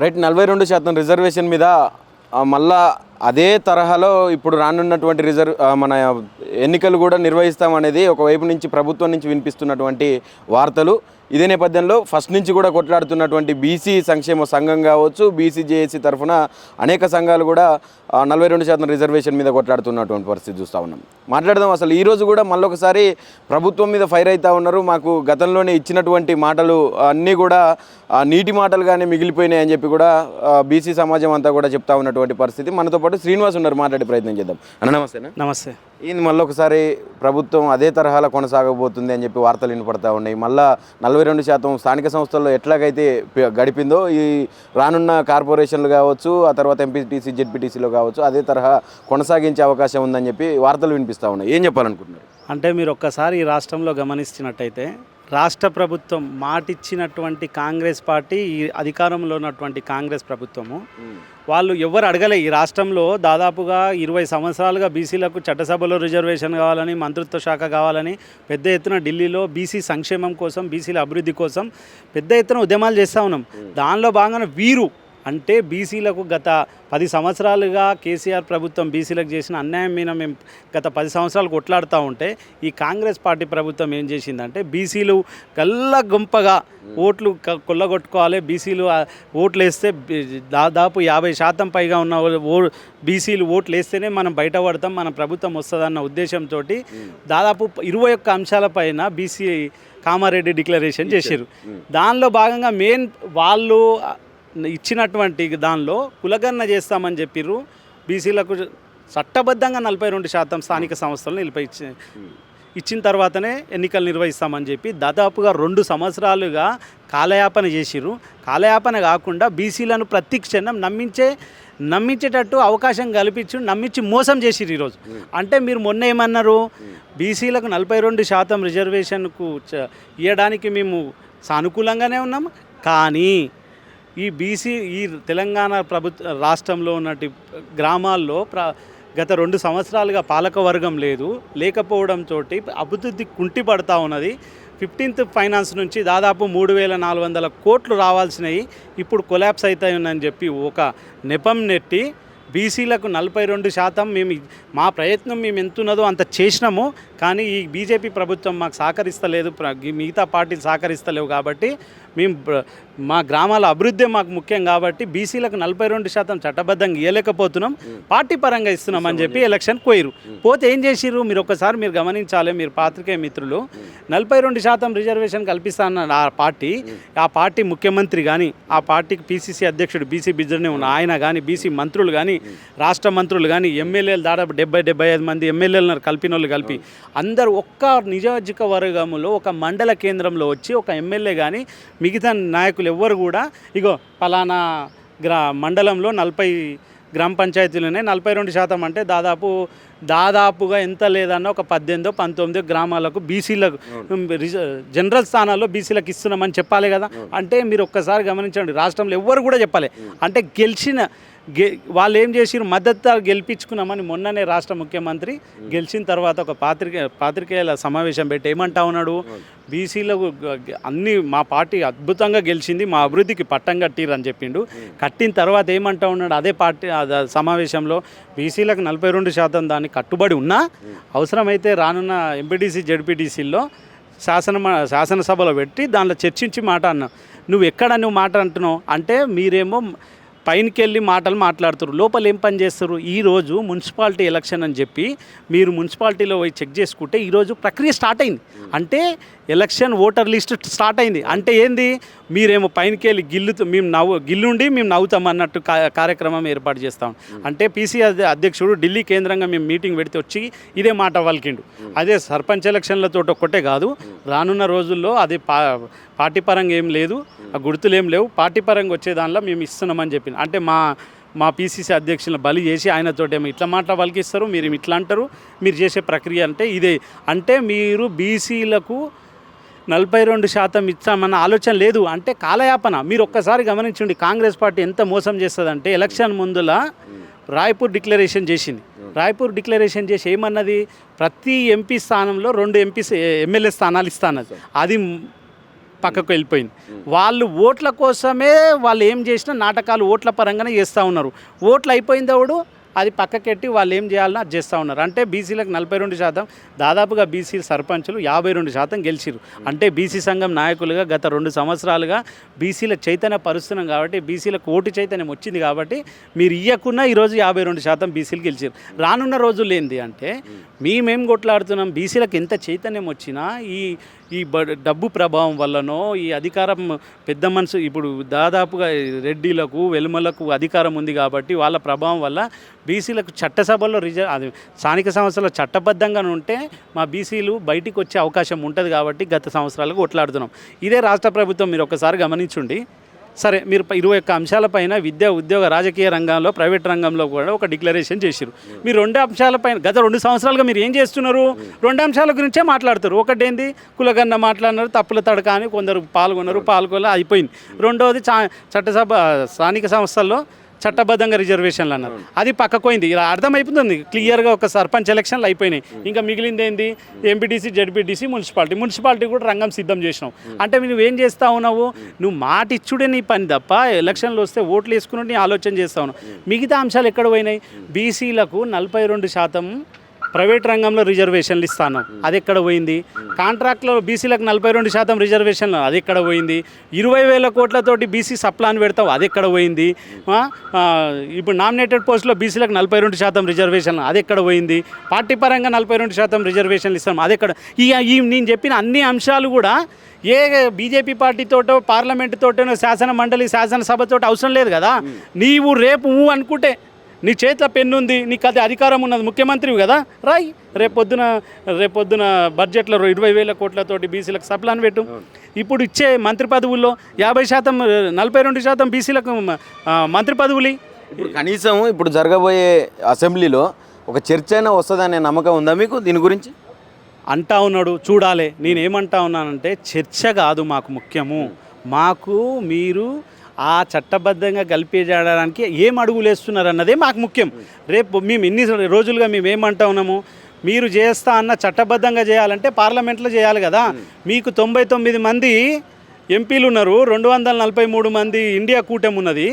Right 42% reservation మీద మళ్ళా అదే తరహాలో ఇప్పుడు రానున్నటువంటి మన ఎన్నికలు కూడా నిర్వహిస్తామనేది ఒకవైపు నుంచి ప్రభుత్వం నుంచి వినిపిస్తున్నటువంటి వార్తలు. ఇదే నేపథ్యంలో ఫస్ట్ నుంచి కూడా కొట్లాడుతున్నటువంటి బీసీ సంక్షేమ సంఘం కావచ్చు, బీసీ జేఏసీ తరఫున అనేక సంఘాలు కూడా 42% రిజర్వేషన్ మీద కొట్లాడుతున్నటువంటి పరిస్థితి చూస్తూ ఉన్నాం. మాట్లాడదాం అసలు ఈరోజు కూడా మళ్ళొకసారి ప్రభుత్వం మీద ఫైర్ అవుతూ ఉన్నారు. మాకు గతంలోనే ఇచ్చినటువంటి మాటలు అన్నీ కూడా నీటి మాటలుగానే మిగిలిపోయినాయి అని చెప్పి కూడా బీసీ సమాజం అంతా కూడా చెప్తా ఉన్నటువంటి పరిస్థితి. మనతో పాటు శ్రీనివాస్ ఉన్నారు, మాట్లాడే ప్రయత్నం చేద్దాం. అన్న నమస్తేనా? నమస్తే. ఇది మళ్ళొకసారి ప్రభుత్వం అదే తరహాలో కొనసాగబోతుంది అని చెప్పి వార్తలు వినపడతా ఉన్నాయి. మళ్ళీ 42% స్థానిక సంస్థల్లో ఎట్లాగైతే గడిపిందో ఈ రానున్న కార్పొరేషన్లు కావచ్చు, ఆ తర్వాత ఎంపీటీసీ జెడ్పీటీసీలో కావచ్చు అదే తరహా కొనసాగించే అవకాశం ఉందని చెప్పి వార్తలు వినిపిస్తూ ఉన్నాయి. ఏం చెప్పాలనుకుంటున్నారు? అంటే మీరు ఒక్కసారి ఈ రాష్ట్రంలో గమనిస్తున్నట్టయితే రాష్ట్ర ప్రభుత్వం మాటిచ్చినటువంటి కాంగ్రెస్ పార్టీ, ఈ అధికారంలో ఉన్నటువంటి కాంగ్రెస్ ప్రభుత్వము వాళ్ళు ఎవరు అడగలే. ఈ రాష్ట్రంలో దాదాపుగా 20 సంవత్సరాలుగా బీసీలకు చట్టసభలో రిజర్వేషన్ కావాలని, మంత్రిత్వ శాఖ కావాలని పెద్ద ఎత్తున ఢిల్లీలో బీసీ సంక్షేమం కోసం, బీసీల అభివృద్ధి కోసం పెద్ద ఎత్తున ఉద్యమాలు చేస్తూ ఉన్నాం. దానిలో భాగంగా వీరు అంటే బీసీలకు గత 10 సంవత్సరాలుగా కేసీఆర్ ప్రభుత్వం బీసీలకు చేసిన అన్యాయం మీద మేము గత 10 సంవత్సరాలు కొట్లాడుతూ ఉంటే ఈ కాంగ్రెస్ పార్టీ ప్రభుత్వం ఏం చేసిందంటే బీసీలు గల్ల గుంపగా ఓట్లు కొల్లగొట్టుకోవాలి, బీసీలు ఓట్లు వేస్తే దాదాపు 50% పైగా ఉన్న బీసీలు ఓట్లు వేస్తేనే మనం బయటపడతాం, మన ప్రభుత్వం వస్తుందన్న ఉద్దేశంతో దాదాపు 21 అంశాలపైన బీసీ కామారెడ్డి డిక్లరేషన్ చేశారు. దానిలో భాగంగా మెయిన్ వాళ్ళు ఇచ్చినటువంటి దానిలో కులగణన చేస్తామని చెప్పిర్రు. బీసీలకు చట్టబద్ధంగా 42% స్థానిక సంస్థలను ఇచ్చిన తర్వాతనే ఎన్నికలు నిర్వహిస్తామని చెప్పి దాదాపుగా 2 సంవత్సరాలుగా కాలయాపన చేసిర్రు. కాలయాపన కాకుండా బీసీలను ప్రతి క్షణం నమ్మించేటట్టు అవకాశం కల్పించి నమ్మించి మోసం చేసిర్రు ఈరోజు. అంటే మీరు మొన్న ఏమన్నారు, బీసీలకు 42% రిజర్వేషన్కు ఇవ్వడానికి మేము సానుకూలంగానే ఉన్నాము, కానీ ఈ తెలంగాణ రాష్ట్రంలో ఉన్నటి గ్రామాల్లో గత 2 సంవత్సరాలుగా పాలకవర్గం లేకపోవడంతో అభివృద్ధి కుంటిపడతా ఉన్నది. 15th ఫైనాన్స్ నుంచి దాదాపు 3,400 కోట్లు రావాల్సినవి ఇప్పుడు కొలాప్స్ అవుతాయని చెప్పి ఒక నెపం నెట్టి బీసీలకు 42% మా ప్రయత్నం మేము ఎంత ఉన్నదో అంత చేసినాము, కానీ ఈ బీజేపీ ప్రభుత్వం మాకు సహకరిస్తలేదు, మిగతా పార్టీలు సహకరిస్తలేవు, కాబట్టి మేము మా గ్రామాల అభివృద్ధి మాకు ముఖ్యం, కాబట్టి బీసీలకు 42% చట్టబద్ధంగా ఇవ్వలేకపోతున్నాం, పార్టీ పరంగా ఇస్తున్నామని చెప్పి ఎలక్షన్ పోయిరు. పోతే ఏం చేసిర్రు మీరు ఒక్కసారి మీరు గమనించాలి, మీరు పాత్రికేయ మిత్రులు. 42% రిజర్వేషన్ కల్పిస్తాన్న ఆ పార్టీ ముఖ్యమంత్రి కానీ, ఆ పార్టీకి పీసీసీ అధ్యక్షుడు బీసీ బిజ్జనే ఉన్న ఆయన కానీ, బీసీ మంత్రులు కానీ, రాష్ట్ర మంత్రులు కానీ, ఎమ్మెల్యేలు దాదాపు 70-75 మంది ఎమ్మెల్యేలను కలిపిన వాళ్ళు కలిపి అందరూ ఒక్క నియోజకవర్గంలో ఒక మండల కేంద్రంలో వచ్చి ఒక ఎమ్మెల్యే కానీ మిగతా నాయకులు ఎవ్వరు కూడా ఇగో పలానా మండలంలో 40 గ్రామ పంచాయతీలు ఉన్నాయి, 42% అంటే దాదాపుగా ఎంత లేదన్నా ఒక 18-19 గ్రామాలకు బీసీలకు జనరల్ స్థానాల్లో బీసీలకు ఇస్తున్నామని చెప్పాలి కదా. అంటే మీరు ఒక్కసారి గమనించండి, రాష్ట్రంలో ఎవ్వరు కూడా చెప్పాలి. అంటే వాళ్ళు ఏం చేసిరు, మద్దతు గెలిపించుకున్నామని మొన్ననే రాష్ట్ర ముఖ్యమంత్రి గెలిచిన తర్వాత ఒక పాత్రికేయుల సమావేశం పెట్టి ఏమంటా ఉన్నాడు, బీసీలకు అన్ని మా పార్టీ అద్భుతంగా గెలిచింది, మా అభివృద్ధికి పట్టం కట్టిరు అని చెప్పిండు. కట్టిన తర్వాత ఏమంటా ఉన్నాడు అదే పార్టీ సమావేశంలో, బీసీలకు 42% దానికి కట్టుబడి ఉన్నా అవసరమైతే రానున్న ఎంపీటీసీ జెడ్పీటీసీల్లో శాసనసభలో పెట్టి దానిలో చర్చించి మాట అన్నా. నువ్వు మాట అంటున్నావు అంటే మీరేమో పైనకి వెళ్ళి మాటలు మాట్లాడుతారు, లోపల ఏం పని చేస్తారు. ఈరోజు మున్సిపాలిటీ ఎలక్షన్ అని చెప్పి మీరు మున్సిపాలిటీలో పోయి చెక్ చేసుకుంటే ఈరోజు ప్రక్రియ స్టార్ట్ అయింది. అంటే ఎలక్షన్ ఓటర్ లిస్ట్ స్టార్ట్ అయింది. అంటే ఏంది, మీరేమో పైనకి వెళ్ళి గిల్లుండి మేము నవ్వుతాం అన్నట్టు కార్యక్రమం ఏర్పాటు చేస్తాం. అంటే పీసీ అధ్యక్షుడు ఢిల్లీ కేంద్రంగా మేము మీటింగ్ పెడితే వచ్చి ఇదే మాట వలికిండు. అదే సర్పంచ్ ఎలక్షన్లతో ఒక్కటే కాదు, రానున్న రోజుల్లో అది పార్టీ పరంగా ఏం లేదు, ఆ గుర్తులు ఏం లేవు, పార్టీ పరంగా వచ్చే దానిలో మేము ఇస్తున్నామని చెప్పింది. అంటే మా పీసీసీ అధ్యక్షులను బలి చేసి ఆయనతో ఏమో ఇట్లా మాట వలికిస్తారు, మీరు ఇట్లా అంటారు, మీరు చేసే ప్రక్రియ అంటే ఇదే. అంటే మీరు బీసీలకు 42% ఇచ్చామన్న ఆలోచన లేదు, అంటే కాలయాపన. మీరు ఒక్కసారి గమనించండి, కాంగ్రెస్ పార్టీ ఎంత మోసం చేస్తుందంటే ఎలక్షన్ ముందుల రాయ్పూర్ డిక్లరేషన్ చేసింది. రాయ్పూర్ డిక్లరేషన్ చేసి ఏమన్నది, ప్రతి ఎంపీ స్థానంలో 2 ఎమ్మెల్యే స్థానాలు ఇస్తానది. అది పక్కకు వెళ్ళిపోయింది. వాళ్ళు ఓట్ల కోసమే వాళ్ళు ఏం చేసినా నాటకాలు ఓట్ల పరంగానే చేస్తూ ఉన్నారు. ఓట్లు అయిపోయిందవుడు అది పక్కకెట్టి వాళ్ళు ఏం చేయాలన్నా అది చేస్తూ ఉన్నారు. అంటే బీసీలకు 42%, దాదాపుగా బీసీ సర్పంచులు 52% గెలిచిరు. అంటే బీసీ సంఘం నాయకులుగా గత 2 సంవత్సరాలుగా బీసీల చైతన్య పరుస్తున్నాం కాబట్టి, బీసీలకు ఓటు చైతన్యం వచ్చింది కాబట్టి మీరు ఇయ్యకున్నా ఈరోజు 52% బీసీలు గెలిచారు. రానున్న రోజులు ఏంది అంటే మేమేం కొట్లాడుతున్నాం, బీసీలకు ఎంత చైతన్యం వచ్చినా ఈ డబ్బు ప్రభావం వల్లనో ఈ అధికారం పెద్ద మనసు ఇప్పుడు దాదాపుగా రెడ్డిలకు వెలుమలకు అధికారం ఉంది కాబట్టి వాళ్ళ ప్రభావం వల్ల బీసీలకు చట్టసభలో అది స్థానిక సంస్థలో చట్టబద్ధంగా ఉంటే మా బీసీలు బయటికి వచ్చే అవకాశం ఉంటుంది కాబట్టి గత సంవత్సరాలకు కొట్లాడుతున్నాం. ఇదే రాష్ట్ర ప్రభుత్వం మీరు ఒకసారి గమనించుండి. సరే, మీరు 21 అంశాలపైన విద్య, ఉద్యోగ, రాజకీయ రంగంలో, ప్రైవేట్ రంగంలో కూడా ఒక డిక్లరేషన్ చేశారు. మీరు 2 అంశాలపైన గత 2 సంవత్సరాలుగా మీరు ఏం చేస్తున్నారు? 2 అంశాల గురించే మాట్లాడుతారు. ఒకటేంది కులగన్న మాట్లాడినారు, తప్పుల తడక అని కొందరు పాల్గొనలే అయిపోయింది. రెండవది చట్టసభ స్థానిక సంస్థల్లో చట్టబద్ధంగా రిజర్వేషన్లు అన్నారు, అది పక్కకోయింది. ఇలా అర్థమైపోతుంది క్లియర్గా. ఒక సర్పంచ్ ఎలక్షన్లు అయిపోయినాయి, ఇంకా మిగిలింది ఏంది? ఎంపీటీసీ, జడ్పీటీసీ, మున్సిపాలిటీ కూడా రంగం సిద్ధం చేసినావు. అంటే నువ్వు ఏం చేస్తా ఉన్నావు? నువ్వు మాట ఇచ్చుడే నీ పని తప్ప ఎలక్షన్లు వస్తే ఓట్లు వేసుకుని నీ ఆలోచన చేస్తా ఉన్నావు. మిగతా అంశాలు ఎక్కడ పోయినాయి? బీసీలకు 42% ప్రైవేట్ రంగంలో రిజర్వేషన్లు ఇస్తాను, అది ఎక్కడ పోయింది? కాంట్రాక్ట్లో బీసీలకు 42% రిజర్వేషన్లు, అది ఎక్కడ పోయింది? 20,000 కోట్లతోటి బీసీ సప్లాన్ పెడతావు, అది ఎక్కడ పోయింది? ఇప్పుడు నామినేటెడ్ పోస్టులో బీసీలకు 42% రిజర్వేషన్లు, అది ఎక్కడ పోయింది? పార్టీ పరంగా 42% రిజర్వేషన్లు ఇస్తాం, అది ఎక్కడ? ఈ నేను చెప్పిన అన్ని అంశాలు కూడా ఏ బీజేపీ పార్టీతోటో, పార్లమెంటు తోటో, శాసన మండలి, శాసనసభతో అవసరం లేదు కదా. నీవు రేపు అనుకుంటే నీ చేతిలో పెన్ను ఉంది, నీకు అది అధికారం ఉన్నది, ముఖ్యమంత్రివి కదా, రాయి. రేపొద్దున బడ్జెట్లో 20,000 కోట్లతోటి బీసీలకు సప్లాన్ పెట్టు. ఇప్పుడు ఇచ్చే మంత్రి పదవుల్లో 50%, 42% బీసీలకు మంత్రి పదవులు. ఇప్పుడు కనీసం ఇప్పుడు జరగబోయే అసెంబ్లీలో ఒక చర్చ అయినా వస్తుందనే నమ్మకం ఉందా మీకు దీని గురించి? అంటా ఉన్నాడు, చూడాలి. నేనేమంటా ఉన్నానంటే చర్చ కాదు మాకు ముఖ్యము, మాకు మీరు ఆ చట్టబద్ధంగా కల్పించడానికి ఏం అడుగులు వేస్తున్నారు అన్నదే మాకు ముఖ్యం. రేపు మేము ఇన్ని రోజులుగా మేము ఏమంటా ఉన్నాము, మీరు చేస్తా అన్న చట్టబద్ధంగా చేయాలంటే పార్లమెంట్లో చేయాలి కదా. మీకు 99 మంది ఎంపీలు ఉన్నారు, 243 మంది ఇండియా కూటమి ఉన్నది.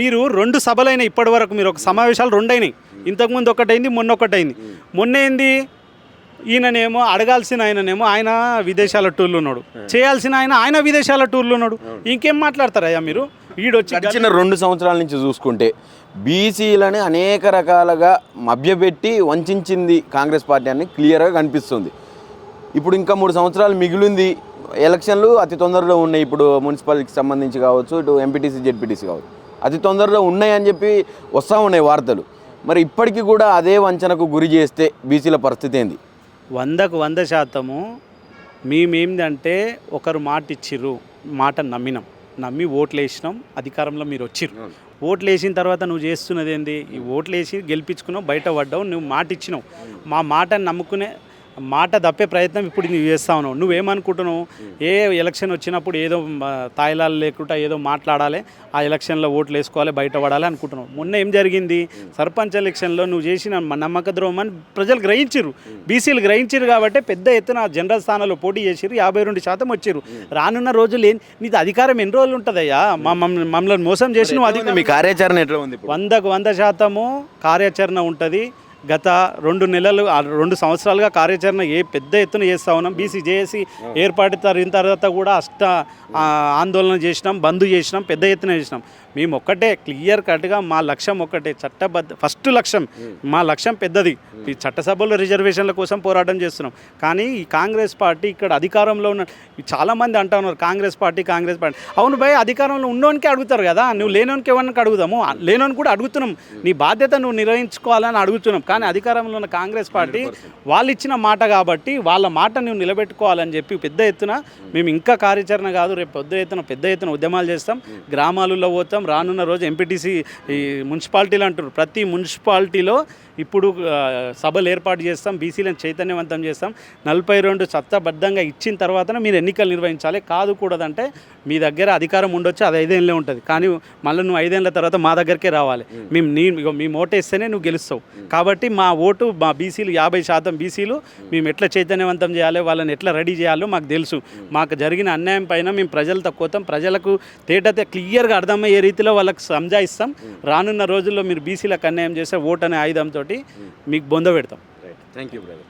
మీరు 2 సభలైనా ఇప్పటి వరకు, మీరు ఒక సమావేశాలు 2 అయినాయి, ఇంతకుముందు ఒకటైంది, మొన్న ఒకటైంది. మొన్న ఏంది? ఈయననేమో అడగాల్సిన ఆయన విదేశాల టూర్లు ఉన్నాడు, చేయాల్సిన ఆయన విదేశాల టూర్లు ఉన్నాడు. ఇంకేం మాట్లాడతారయ్యా మీరు? వీడొచ్చి గడిచిన 2 సంవత్సరాల నుంచి చూసుకుంటే బీసీలని అనేక రకాలుగా మభ్యపెట్టి వంచింది కాంగ్రెస్ పార్టీ అని క్లియర్గా కనిపిస్తుంది. ఇప్పుడు ఇంకా 3 సంవత్సరాలు మిగిలింది. ఎలక్షన్లు అతి తొందరలో ఉన్నాయి. ఇప్పుడు మున్సిపాలిటీకి సంబంధించి కావచ్చు, ఇటు ఎంపీటీసీ, జెడ్పీటీసీ కావచ్చు, అతి తొందరలో ఉన్నాయని చెప్పి వస్తూ ఉన్నాయి వార్తలు. మరి ఇప్పటికీ కూడా అదే వంచనకు గురి చేస్తే బీసీల పరిస్థితి ఏంది? 100కు 100% మేమేందంటే ఒకరు మాట ఇచ్చిర్రు, మాట నమ్మి ఓట్లు వేసినాం, అధికారంలో మీరు వచ్చిర్రు. ఓట్లు వేసిన తర్వాత నువ్వు చేస్తున్నది ఏంది? ఈ ఓట్లు వేసి గెలిపించుకున్నావు, బయట పడ్డావు, నువ్వు మాట ఇచ్చినావు. మా మాటను నమ్ముకునే మాట తప్పే ప్రయత్నం ఇప్పుడు నువ్వు చేస్తా ఉన్నావు. నువ్వేమనుకుంటున్నావు? ఏ ఎలక్షన్ వచ్చినప్పుడు ఏదో తాయిలాలు లేకుండా ఏదో మాట్లాడాలి, ఆ ఎలక్షన్లో ఓట్లు వేసుకోవాలి, బయటపడాలి అనుకుంటున్నావు. మొన్న ఏం జరిగింది? సర్పంచ్ ఎలక్షన్లో నువ్వు చేసిన నమ్మక ద్రోహం అని ప్రజలు గ్రహించారు, బీసీలు గ్రహించారు కాబట్టి పెద్ద ఎత్తున జనరల్ స్థానాల్లో పోటీ చేసిరు, 52% వచ్చారు. రానున్న రోజులు నీది అధికారం ఎన్ని రోజులు ఉంటుందయ్యా? మమ్మల్ని మోసం చేసి నువ్వు అధికారం. మీ కార్యాచరణ ఎట్లా ఉంది? 100కు 100% కార్యాచరణ ఉంటుంది. గత 2 సంవత్సరాలుగా కార్యాచరణ పెద్ద ఎత్తున చేస్తూ ఉన్నాం. బీసీ జేఏసీ ఏర్పాటు తర్వాత కూడా ఆందోళన చేసినాం, బంద్ చేసినాం, పెద్ద ఎత్తున చేసినాం. మేము ఒక్కటే క్లియర్ కట్గా మా లక్ష్యం ఒక్కటే, ఫస్ట్ లక్ష్యం, మా లక్ష్యం పెద్దది. ఈ చట్టసభలో రిజర్వేషన్ల కోసం పోరాటం చేస్తున్నాం. కానీ ఈ కాంగ్రెస్ పార్టీ ఇక్కడ అధికారంలో ఉన్న చాలామంది అంటా ఉన్నారు కాంగ్రెస్ పార్టీ. అవును భయ్, అధికారంలో ఉన్నోనికే అడుగుతారు కదా, నువ్వు లేనోనికి ఎవరికి అడుగుదాము? లేనోని కూడా అడుగుతున్నాం, నీ బాధ్యత నువ్వు నిర్వహించుకోవాలని అడుగుతున్నాం. కానీ అధికారంలో ఉన్న కాంగ్రెస్ పార్టీ వాళ్ళు ఇచ్చిన మాట కాబట్టి వాళ్ళ మాట నువ్వు నిలబెట్టుకోవాలని చెప్పి పెద్ద ఎత్తున మేము ఇంకా కార్యాచరణ కాదు, రేపు పెద్ద ఎత్తున ఉద్యమాలు చేస్తాం, గ్రామాలలో పోతాం. రానున్న రోజు ఎంపీటీసీ, ఈ మున్సిపాలిటీలు అంటారు, ప్రతి మున్సిపాలిటీలో ఇప్పుడు సభలు ఏర్పాటు చేస్తాం, బీసీలను చైతన్యవంతం చేస్తాం. 42 చట్టబద్ధంగా ఇచ్చిన తర్వాతనే మీరు ఎన్నికలు నిర్వహించాలి. కాదు కూడదంటే మీ దగ్గర అధికారం ఉండొచ్చు, అది 5 ఏళ్ళే ఉంటుంది, కానీ మళ్ళీ నువ్వు 5 ఏళ్ళ తర్వాత మా దగ్గరికే రావాలి. మేము ఓటేస్తేనే నువ్వు గెలుస్తావు. కాబట్టి కాబట్టి మా ఓటు మా బీసీలు 50% బీసీలు మేము ఎట్లా చైతన్యవంతం చేయాలి, వాళ్ళని ఎట్లా రెడీ చేయాలో మాకు తెలుసు. మాకు జరిగిన అన్యాయం పైన మేము ప్రజలతో కోతాం, ప్రజలకు తేటతే క్లియర్గా అర్థమయ్యే రీతిలో వాళ్ళకి సంజాయిస్తాం. రానున్న రోజుల్లో మీరు బీసీలకు అన్యాయం చేస్తే ఓటు అనే ఆయుధంతో మీకు బొంద పెడతాం. Thank you brother.